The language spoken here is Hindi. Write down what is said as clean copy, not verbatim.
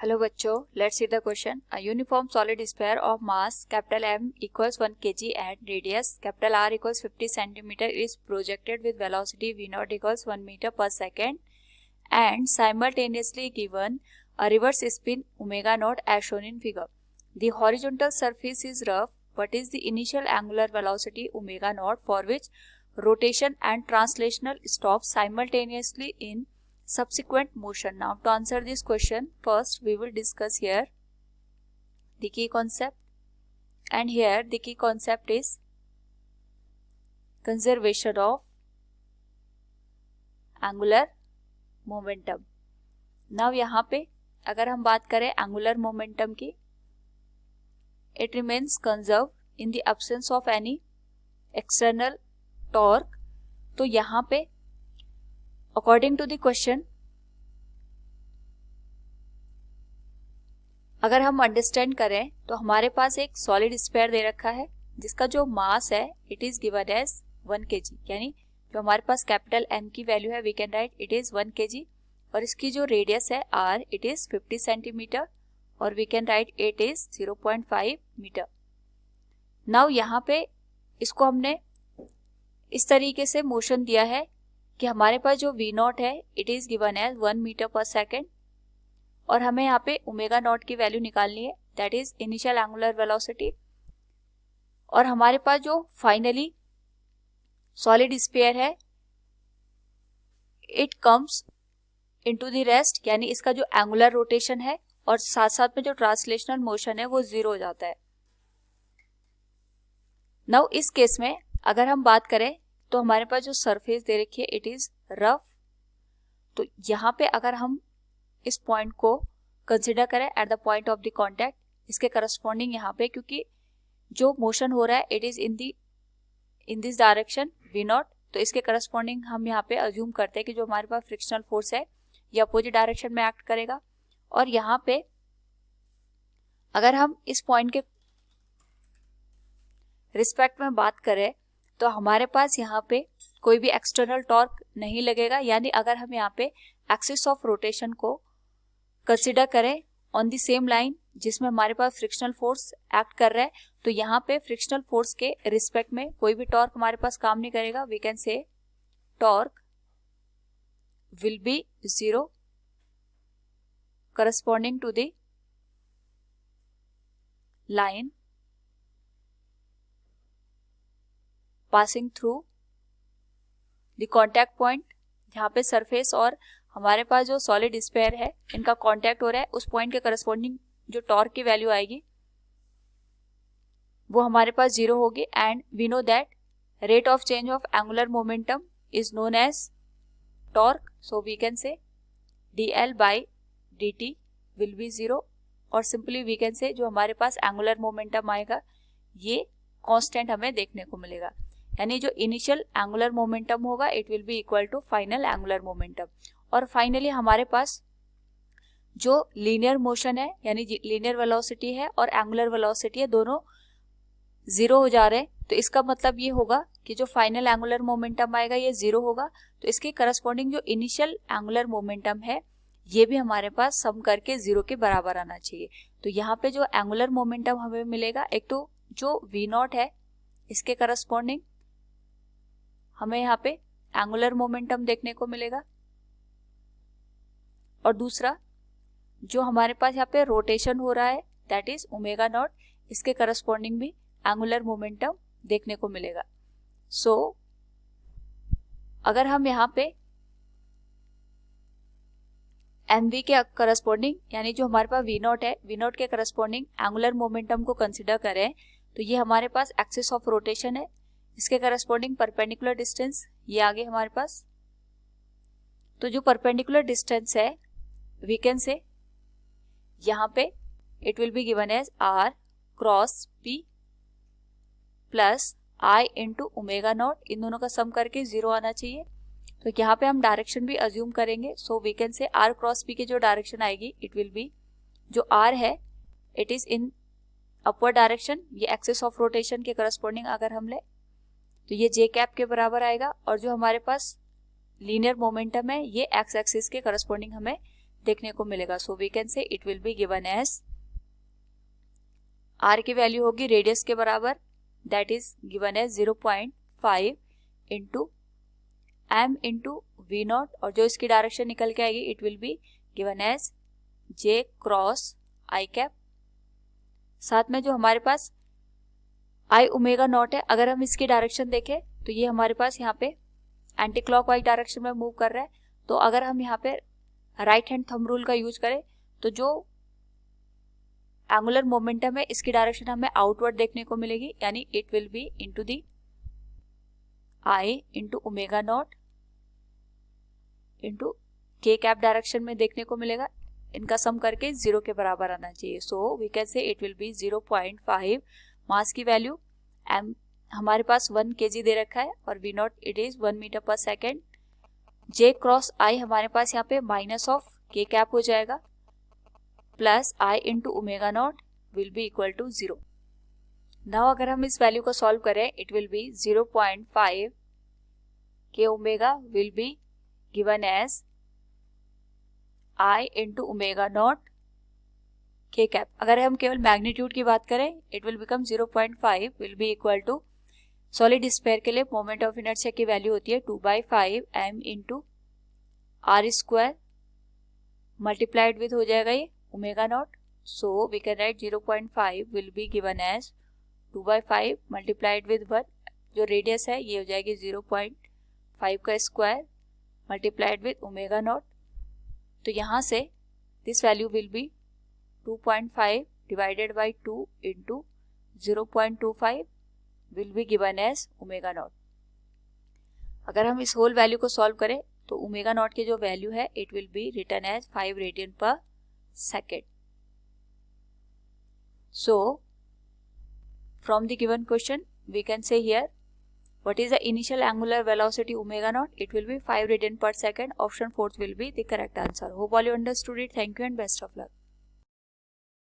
हेलो बच्चों, let's see the question. A uniform solid sphere of mass capital M equals 1 kg and radius capital R equals 50 centimetre is projected with velocity v0 equals 1 metre पर second and simultaneously given a reverse spin omega naught as shown in figure. The horizontal surface is rough. What is the initial angular velocity omega naught for which rotation and translational stop simultaneously in subsequent motion? Now to answer this question, first we will discuss here the key concept, and here the key concept is conservation of angular momentum. Now यहाँ पे अगर हम बात करें एंगुलर मोमेंटम की, it remains conserve in the absence of any external torque. तो यहाँ पे अकॉर्डिंग टू द क्वेश्चन अगर हम अंडरस्टैंड करें तो हमारे पास एक सॉलिड स्फीयर दे रखा है जिसका जो मास है it is given as 1 kg, यानी जो हमारे पास कैपिटल M की वैल्यू है we can write it is 1 kg, और इसकी जो रेडियस है R इट इज 50 सेंटीमीटर और we can write it is 0.5 metre. Now यहाँ पे इसको हमने इस तरीके से मोशन दिया है कि हमारे पास जो v0 है it is given as 1 metre पर सेकेंड, और हमें यहाँ पे ओमेगा नॉट की वैल्यू निकालनी है, that is initial angular velocity. और हमारे पास जो फाइनली सॉलिड स्फीयर है it comes into the rest, यानी इसका जो एंगुलर रोटेशन है और साथ साथ में जो ट्रांसलेशनल मोशन है वो जीरो हो जाता है. नाउ इस केस में अगर हम बात करें तो हमारे पास जो सरफेस दे रखी है इट इज रफ. तो यहाँ पे अगर हम इस पॉइंट को कंसिडर करें at the point of the contact, इसके करस्पॉन्डिंग यहाँ पे क्योंकि जो मोशन हो रहा है it is in this direction v0, तो इसके करस्पॉन्डिंग हम यहाँ पे अज्यूम करते हैं कि जो हमारे पास फ्रिक्शनल फोर्स है ये अपोजिट डायरेक्शन में एक्ट करेगा. और यहाँ पे अगर हम इस पॉइंट के रिस्पेक्ट में बात करें तो हमारे पास यहाँ पे कोई भी एक्सटर्नल टॉर्क नहीं लगेगा, यानी अगर हम यहाँ पे एक्सिस ऑफ रोटेशन को कंसिडर करें ऑन द सेम लाइन जिसमें हमारे पास फ्रिक्शनल फोर्स एक्ट कर रहा है, तो यहाँ पे फ्रिक्शनल फोर्स के रिस्पेक्ट में कोई भी टॉर्क हमारे पास काम नहीं करेगा. We can say torque will be zero corresponding to the line passing through the contact point, जहाँ पे सरफेस और हमारे पास जो सॉलिड स्फीयर है इनका कांटेक्ट हो रहा है. उस पॉइंट के करस्पॉन्डिंग जो टॉर्क की वैल्यू आएगी वो हमारे पास जीरो होगी. And we know that rate of change of angular momentum is known as torque, so we can say dl by dt will be zero, और सिंपली वी कैन से जो हमारे पास एंगुलर मोमेंटम आएगा ये कांस्टेंट हमें देखने को मिलेगा, यानी जो इनिशियल एंगुलर मोमेंटम होगा it will be equal to final angular momentum. और फाइनली हमारे पास जो लीनियर मोशन है यानी लीनियर वेलोसिटी है और एंगुलर वेलोसिटी है दोनों जीरो हो जा रहे हैं, तो इसका मतलब ये होगा कि जो फाइनल एंगुलर मोमेंटम आएगा ये जीरो होगा, तो इसके करस्पॉन्डिंग जो इनिशियल एंगुलर मोमेंटम है ये भी हमारे पास सम करके जीरो के बराबर आना चाहिए. तो यहाँ पे जो एंगुलर मोमेंटम हमें मिलेगा, एक तो जो v0 है इसके करस्पॉन्डिंग हमें यहाँ पे एंगुलर मोमेंटम देखने को मिलेगा, और दूसरा जो हमारे पास यहाँ पे रोटेशन हो रहा है दैट इज ओमेगा नॉट, इसके करस्पॉन्डिंग भी एंगुलर मोमेंटम देखने को मिलेगा. सो अगर हम यहाँ पे mv के करस्पॉन्डिंग यानी जो हमारे पास v0 है v0 के करस्पॉन्डिंग एंगुलर मोमेंटम को कंसिडर करें तो ये हमारे पास एक्सिस ऑफ रोटेशन है, इसके करस्पॉन्डिंग परपेंडिकुलर डिस्टेंस ये आगे हमारे पास. तो जो परपेंडिकुलर डिस्टेंस है वी कैन से यहाँ पे it will be given as r cross p plus i into omega naught, इन दोनों का सम करके जीरो आना चाहिए. तो यहाँ पे हम डायरेक्शन भी अज्यूम करेंगे, so we can say r cross p की जो डायरेक्शन आएगी इट विल बी जो r है it is in upward direction, ये एक्सिस ऑफ रोटेशन के करस्पॉन्डिंग अगर हम ले तो ये जे कैप के बराबर आएगा, और जो हमारे पास लीनियर मोमेंटम है ये एक्स एक्सिस के करस्पॉन्डिंग हमें देखने को मिलेगा. So we can say it will be given as r की वैल्यू होगी रेडियस के बराबर, that is given as 0.5 into m into v naught, और जो इसकी डायरेक्शन निकल के आएगी it will be given as j cross i cap. साथ में जो हमारे पास i ओमेगा नॉट है, अगर हम इसकी डायरेक्शन देखें तो ये हमारे पास यहाँ पे एंटी क्लॉकवाइज डायरेक्शन में मूव कर रहा है. तो अगर हम यहाँ पे राइट हैंड थंब रूल का यूज करें तो जो एंगुलर मोमेंटम है इसकी डायरेक्शन हमें आउटवर्ड देखने को मिलेगी, यानी it will B into the i into omega not into k cap direction में देखने को मिलेगा. इनका सम करके 0 के बराबर आना चाहिए. So we can say it will be 0.5. Mass की वैल्यू m हमारे पास 1 kg दे रखा है और v nought it is 1 metre पर सेकेंड. j क्रॉस i हमारे पास यहाँ पे माइनस ऑफ k कैप हो जाएगा plus i into omega nought will be equal to 0. Now अगर हम इस वैल्यू को सॉल्व करें it will be 0.5 k omega will be given as i into omega nought k cap. अगर हम केवल मैग्नीट्यूड की बात करें it will become 0.5 will be equal to solid sphere के लिए मोमेंट ऑफ इनर्शिया की वैल्यू होती है 2/5 m into r square multiplied with हो जाएगा ये omega nought. So we can write 0.5 will be given as 2/5 multiplied with 1, जो रेडियस है ये हो जाएगी 0.5 का square multiplied with omega nought. तो यहाँ से this value will be 2.5 divided by 2 into 0.25 will be given as omega nought. अगर हम इस होल वैल्यू को सॉल्व करें तो ओमेगा नॉट की जो वैल्यू है it will be written as 5 radian per second. So from the given question we can say here what is the initial angular velocity omega naught? It will be 5 radian per second. Option 4 will be the correct answer. Hope all you understood it. Thank you and best of luck.